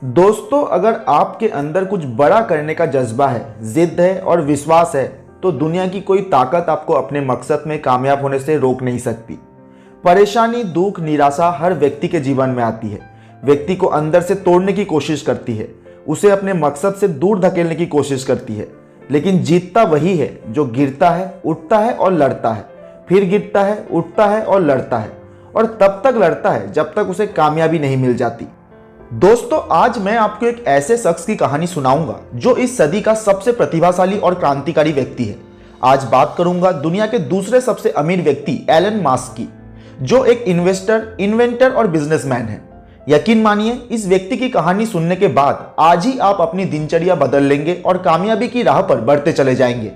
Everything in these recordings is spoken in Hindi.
दोस्तों, अगर आपके अंदर कुछ बड़ा करने का जज्बा है, जिद है और विश्वास है, तो दुनिया की कोई ताकत आपको अपने मकसद में कामयाब होने से रोक नहीं सकती। परेशानी, दुख, निराशा हर व्यक्ति के जीवन में आती है। व्यक्ति को अंदर से तोड़ने की कोशिश करती है, उसे अपने मकसद से दूर धकेलने की कोशिश करती है। लेकिन जीतता वही है जो गिरता है, उठता है और लड़ता है, फिर गिरता है, उठता है और लड़ता है, और तब तक लड़ता है जब तक उसे कामयाबी नहीं मिल जाती। दोस्तों, आज मैं आपको एक ऐसे शख्स की कहानी सुनाऊंगा जो इस सदी का सबसे प्रतिभाशाली और क्रांतिकारी व्यक्ति है। आज बात करूंगा दुनिया के दूसरे सबसे अमीर व्यक्ति एलन मास्क की, जो एक इन्वेस्टर, इन्वेंटर और बिजनेसमैन है। यकीन मानिए, इस व्यक्ति की कहानी सुनने के बाद आज ही आप अपनी दिनचर्या बदल लेंगे और कामयाबी की राह पर बढ़ते चले जाएंगे।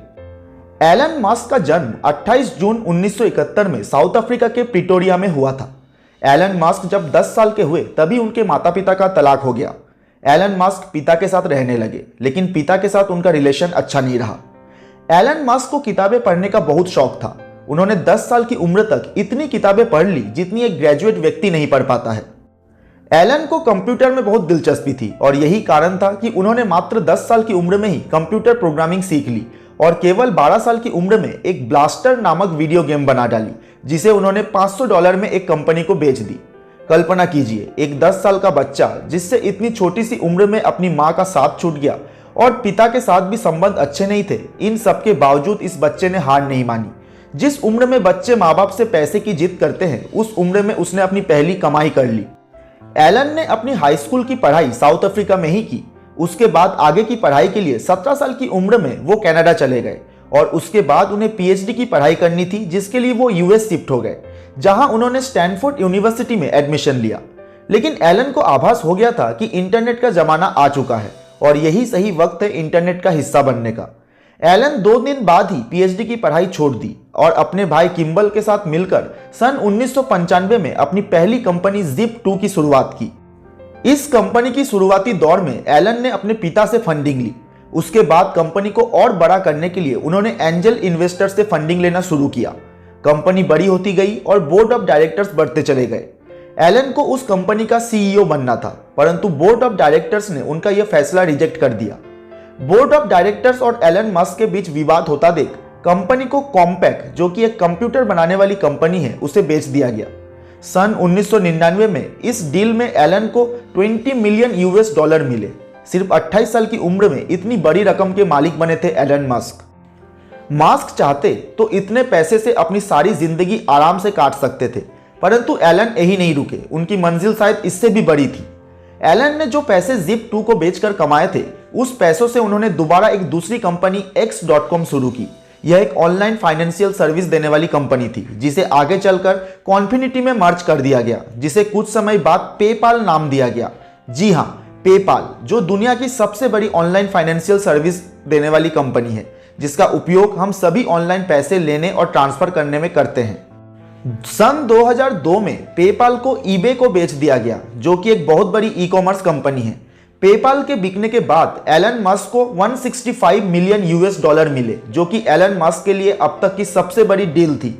एलन मास्क का जन्म 28 जून 1971 में साउथ अफ्रीका के प्रिटोरिया में हुआ था। एलन मास्क जब 10 साल के हुए तभी उनके माता पिता का तलाक हो गया। एलन मास्क पिता के साथ रहने लगे, लेकिन पिता के साथ उनका रिलेशन अच्छा नहीं रहा। एलन मास्क को किताबें पढ़ने का बहुत शौक था। उन्होंने 10 साल की उम्र तक इतनी किताबें पढ़ ली जितनी एक ग्रेजुएट व्यक्ति नहीं पढ़ पाता है। एलन को कंप्यूटर में बहुत दिलचस्पी थी और यही कारण था कि उन्होंने मात्र 10 साल की उम्र में ही कंप्यूटर प्रोग्रामिंग सीख ली और केवल 12 साल की उम्र में एक ब्लास्टर नामक वीडियो गेम बना डाली, जिसे उन्होंने $500 में एक कंपनी को बेच दी। कल्पना कीजिए, एक 10 साल का बच्चा जिससे इतनी छोटी सी उम्र में अपनी माँ का साथ छूट गया और पिता के साथ भी संबंध अच्छे नहीं थे। इन सब के बावजूद इस बच्चे ने हार नहीं मानी। जिस उम्र में बच्चे माँ बाप से पैसे की जिद करते हैं, उस उम्र में उसने अपनी पहली कमाई कर ली। एलन ने अपनी हाई स्कूल की पढ़ाई साउथ अफ्रीका में ही की। उसके बाद आगे की पढ़ाई के लिए 17 साल की उम्र में वो कनाडा चले गए और उसके बाद उन्हें पीएचडी की पढ़ाई करनी थी, जिसके लिए वो यूएस शिफ्ट हो गए, जहां उन्होंने स्टैनफोर्ड यूनिवर्सिटी में एडमिशन लिया। लेकिन एलन को आभास हो गया था कि इंटरनेट का जमाना आ चुका है और यही सही वक्त है इंटरनेट का हिस्सा बनने का। एलन 2 दिन बाद ही पीएचडी की पढ़ाई छोड़ दी और अपने भाई किम्बल के साथ मिलकर सन 1995 में अपनी पहली कंपनी Zip2 की शुरुआत की। इस कंपनी की शुरुआती दौर में एलन ने अपने पिता से फंडिंग ली। उसके बाद कंपनी को और बड़ा करने के लिए उन्होंने एंजल इन्वेस्टर से फंडिंग लेना शुरू किया। कंपनी बड़ी होती गई और बोर्ड ऑफ डायरेक्टर्स बढ़ते चले गए। एलन को उस कंपनी का सीईओ बनना था, परंतु बोर्ड ऑफ डायरेक्टर्स ने उनका यह फैसला रिजेक्ट कर दिया। बोर्ड ऑफ डायरेक्टर्स और एलन मस्क के बीच विवाद होता देख कंपनी को कॉम्पैक, जो कि एक कंप्यूटर बनाने वाली कंपनी है, उसे बेच दिया गया। सन 1999 में इस डील में एलन को $20 मिलियन मिले। सिर्फ 28 साल की उम्र में इतनी बड़ी रकम के मालिक बने थे एलन मस्क। मास्क चाहते तो इतने पैसे से अपनी सारी जिंदगी आराम से काट सकते थे, परंतु एलन यही नहीं रुके। उनकी मंजिल शायद इससे भी बड़ी थी। एलन ने जो पैसे Zip2 को बेचकर कमाए थे, उस पैसों से उन्होंने दोबारा एक दूसरी कंपनी X.com शुरू की। यह एक ऑनलाइन फाइनेंशियल सर्विस देने वाली कंपनी थी, जिसे आगे चलकर कॉन्फिनिटी में मर्ज कर दिया गया, जिसे कुछ समय बाद पेपाल नाम दिया गया। जी हाँ, पेपाल, जो दुनिया की सबसे बड़ी ऑनलाइन फाइनेंशियल सर्विस देने वाली कंपनी है, जिसका उपयोग हम सभी ऑनलाइन पैसे लेने और ट्रांसफर करने में करते हैं। सन 2002 में पेपाल को ईबे को बेच दिया गया, जो कि एक बहुत बड़ी ई कॉमर्स कंपनी है। पेपाल के बिकने के बाद एलन मस्क को $165 मिलियन मिले, जो कि एलन मस्क के लिए अब तक की सबसे बड़ी डील थी।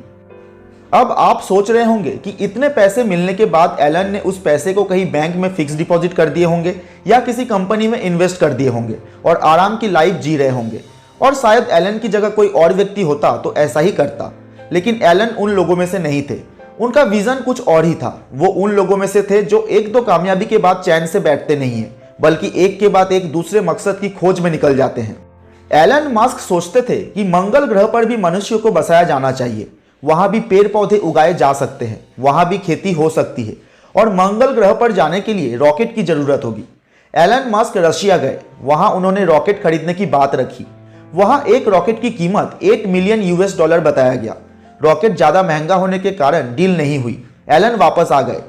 अब आप सोच रहे होंगे कि इतने पैसे मिलने के बाद एलन ने उस पैसे को कहीं बैंक में फिक्स डिपॉजिट कर दिए होंगे या किसी कंपनी में इन्वेस्ट कर दिए होंगे और आराम की लाइफ जी रहे होंगे। और शायद एलन की जगह कोई और व्यक्ति होता तो ऐसा ही करता, लेकिन एलन उन लोगों में से नहीं थे। उनका विजन कुछ और ही था। वो उन लोगों में से थे जो 1-2 कामयाबी के बाद चैन से बैठते नहीं है, बल्कि एक के बाद एक दूसरे मकसद की खोज में निकल जाते हैं। एलन मस्क सोचते थे कि मंगल ग्रह पर भी मनुष्यों को बसाया जाना चाहिए। वहां भी पेड़ पौधे उगाए जा सकते हैं, वहां भी खेती हो सकती है, और मंगल ग्रह पर जाने के लिए रॉकेट की जरूरत होगी। एलन मस्क रशिया गए। वहां उन्होंने रॉकेट खरीदने की बात रखी। वहां एक रॉकेट की कीमत $8 मिलियन बताया गया। रॉकेट ज्यादा महंगा होने के कारण डील नहीं हुई। एलन वापस आ गए।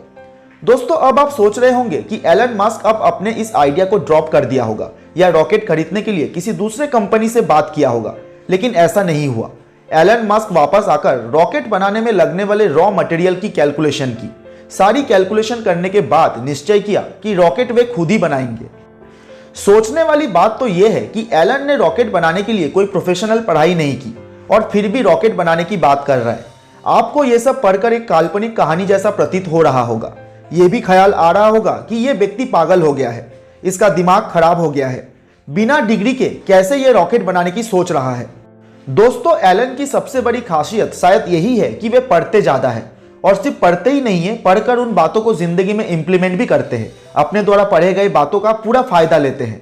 दोस्तों, अब आप सोच रहे होंगे कि एलन मस्क अब अपने इस आइडिया को ड्रॉप कर दिया होगा या रॉकेट खरीदने के लिए किसी दूसरे कंपनी से बात किया होगा, लेकिन ऐसा नहीं हुआ। एलन मस्क वापस आकर रॉकेट बनाने में लगने वाले रॉ मटेरियल की कैलकुलेशन की। सारी कैलकुलेशन करने के बाद निश्चय किया कि रॉकेट वे खुद ही बनाएंगे। सोचने वाली बात तो यह है कि एलन ने रॉकेट बनाने के लिए कोई प्रोफेशनल पढ़ाई नहीं की और फिर भी रॉकेट बनाने की बात कर रहा है। आपको यह सब पढ़कर एक काल्पनिक कहानी जैसा प्रतीत हो रहा होगा। यह भी ख्याल आ रहा होगा कि यह व्यक्ति पागल हो गया है। इसका दिमाग खराब हो गया है। बिना डिग्री के कैसे ये रॉकेट बनाने की सोच रहा है। दोस्तों, एलन की सबसे बड़ी खासियत शायद यही है कि वे पढ़ते ज़्यादा है, और सिर्फ पढ़ते ही नहीं है, पढ़कर उन बातों को जिंदगी में इंप्लीमेंट भी करते हैं। अपने द्वारा पढ़े गए बातों का पूरा फायदा लेते हैं।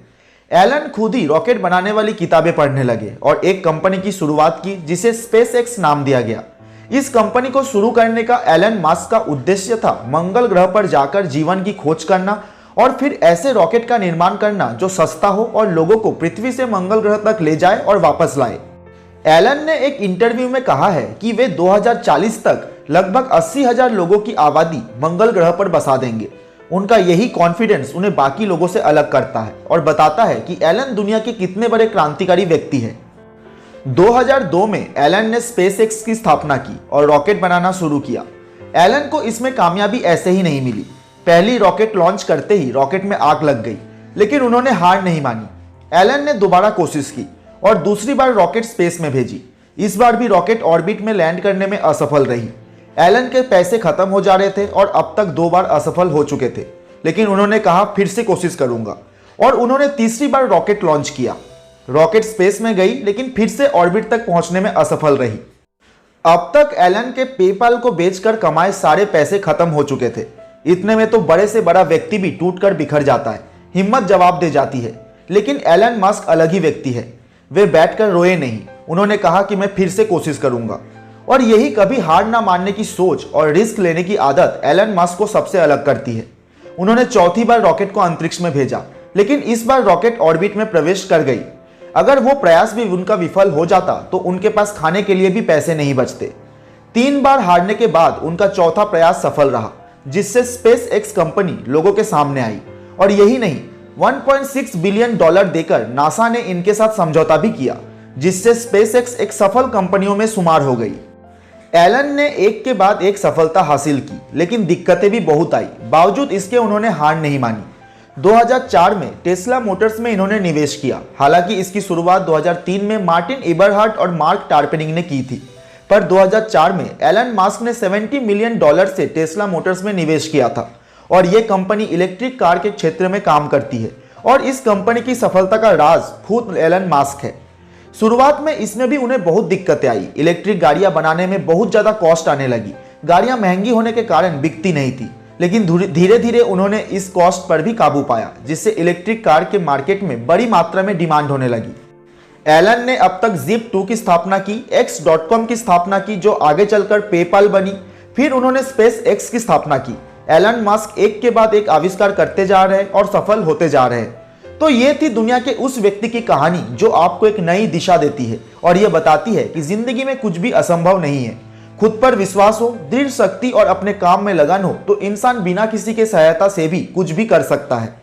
एलन खुद ही रॉकेट बनाने वाली किताबें पढ़ने लगे और एक कंपनी की शुरुआत की जिसे स्पेसएक्स नाम दिया गया। इस कंपनी को शुरू करने का एलन मस्क का उद्देश्य था मंगल ग्रह पर जाकर जीवन की खोज करना और फिर ऐसे रॉकेट का निर्माण करना जो सस्ता हो और लोगों को पृथ्वी से मंगल ग्रह तक ले जाए और वापस लाए। एलन ने एक इंटरव्यू में कहा है कि वे 2040 तक लगभग 80,000 लोगों की आबादी मंगल ग्रह पर बसा देंगे। उनका यही कॉन्फिडेंस उन्हें बाकी लोगों से अलग करता है और बताता है कि एलन दुनिया के कितने बड़े क्रांतिकारी व्यक्ति हैं। 2002 में एलन ने स्पेसएक्स की स्थापना की और रॉकेट बनाना शुरू किया। एलन को इसमें कामयाबी ऐसे ही नहीं मिली। पहली रॉकेट लॉन्च करते ही रॉकेट में आग लग गई, लेकिन उन्होंने हार नहीं मानी। एलन ने दोबारा कोशिश की और दूसरी बार रॉकेट स्पेस में भेजी। इस बार भी रॉकेट ऑर्बिट में लैंड करने में असफल रही। एलन के पैसे खत्म हो जा रहे थे और अब तक 2 बार असफल हो चुके थे, लेकिन उन्होंने कहा फिर से कोशिश करूंगा, और उन्होंने तीसरी बार रॉकेट लॉन्च किया। रॉकेट स्पेस में गई, लेकिन फिर से ऑर्बिट तक पहुंचने में असफल रही। अब तक एलन के पेपाल को बेचकर कमाए सारे पैसे खत्म हो चुके थे। इतने में तो बड़े से बड़ा व्यक्ति भी टूटकर बिखर जाता है, हिम्मत जवाब दे जाती है। लेकिन एलन मस्क अलग ही व्यक्ति है। वे बैठकर रोए नहीं, उन्होंने कहा कि मैं फिर से कोशिश करूंगा। और यही कभी हार ना मानने की सोच और रिस्क लेने की आदत एलन मस्क को सबसे अलग करती है। उन्होंने चौथी बार रॉकेट को अंतरिक्ष में भेजा, लेकिन इस बार रॉकेट ऑर्बिट में प्रवेश कर गई। अगर वो प्रयास भी उनका विफल हो जाता तो उनके पास खाने के लिए भी पैसे नहीं बचते। 3 बार हारने के बाद उनका चौथा प्रयास सफल रहा, जिससे स्पेसएक्स कंपनी लोगों के सामने आई। और यही नहीं, $1.6 बिलियन देकर नासा ने इनके साथ समझौता भी किया, जिससे स्पेसएक्स एक सफल कंपनियों में शुमार हो गई। एलन ने एक के बाद एक सफलता हासिल की, लेकिन दिक्कतें भी बहुत आई। बावजूद इसके उन्होंने हार नहीं मानी। 2004 में टेस्ला मोटर्स में इन्होंने निवेश किया। हालांकि इसकी शुरुआत 2003 में मार्टिन इबरहार्ट और मार्क टार्पेनिंग ने की थी, पर 2004 में एलन मस्क ने $70 मिलियन से टेस्ला मोटर्स में निवेश किया था, और यह कंपनी इलेक्ट्रिक कार के क्षेत्र में काम करती है। और इस कंपनी की सफलता का राज खुद एलन मस्क है। शुरुआत में इसमें भी उन्हें बहुत दिक्कतें आई। इलेक्ट्रिक गाड़ियां बनाने में बहुत ज़्यादा कॉस्ट आने लगी। गाड़ियां महंगी होने के कारण बिकती नहीं थी, लेकिन धीरे धीरे उन्होंने इस कॉस्ट पर भी काबू पाया, जिससे इलेक्ट्रिक कार के मार्केट में बड़ी मात्रा में डिमांड होने लगी। एलन ने अब तक Zip2 की स्थापना की, X.com की स्थापना की जो आगे चलकर पेपाल बनी, फिर उन्होंने SpaceX की स्थापना की। एलन मस्क एक के बाद एक आविष्कार करते जा रहे हैं और सफल होते जा रहे हैं। तो ये थी दुनिया के उस व्यक्ति की कहानी जो आपको एक नई दिशा देती है और यह बताती है कि जिंदगी में कुछ भी असंभव नहीं है। खुद पर विश्वास हो, दृढ़ शक्ति और अपने काम में लगन हो तो इंसान बिना किसी के सहायता से भी कुछ भी कर सकता है।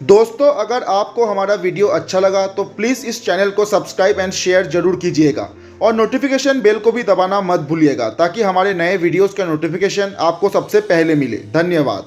दोस्तों, अगर आपको हमारा वीडियो अच्छा लगा तो प्लीज़ इस चैनल को सब्सक्राइब एंड शेयर जरूर कीजिएगा और नोटिफिकेशन बेल को भी दबाना मत भूलिएगा, ताकि हमारे नए वीडियोस का नोटिफिकेशन आपको सबसे पहले मिले। धन्यवाद।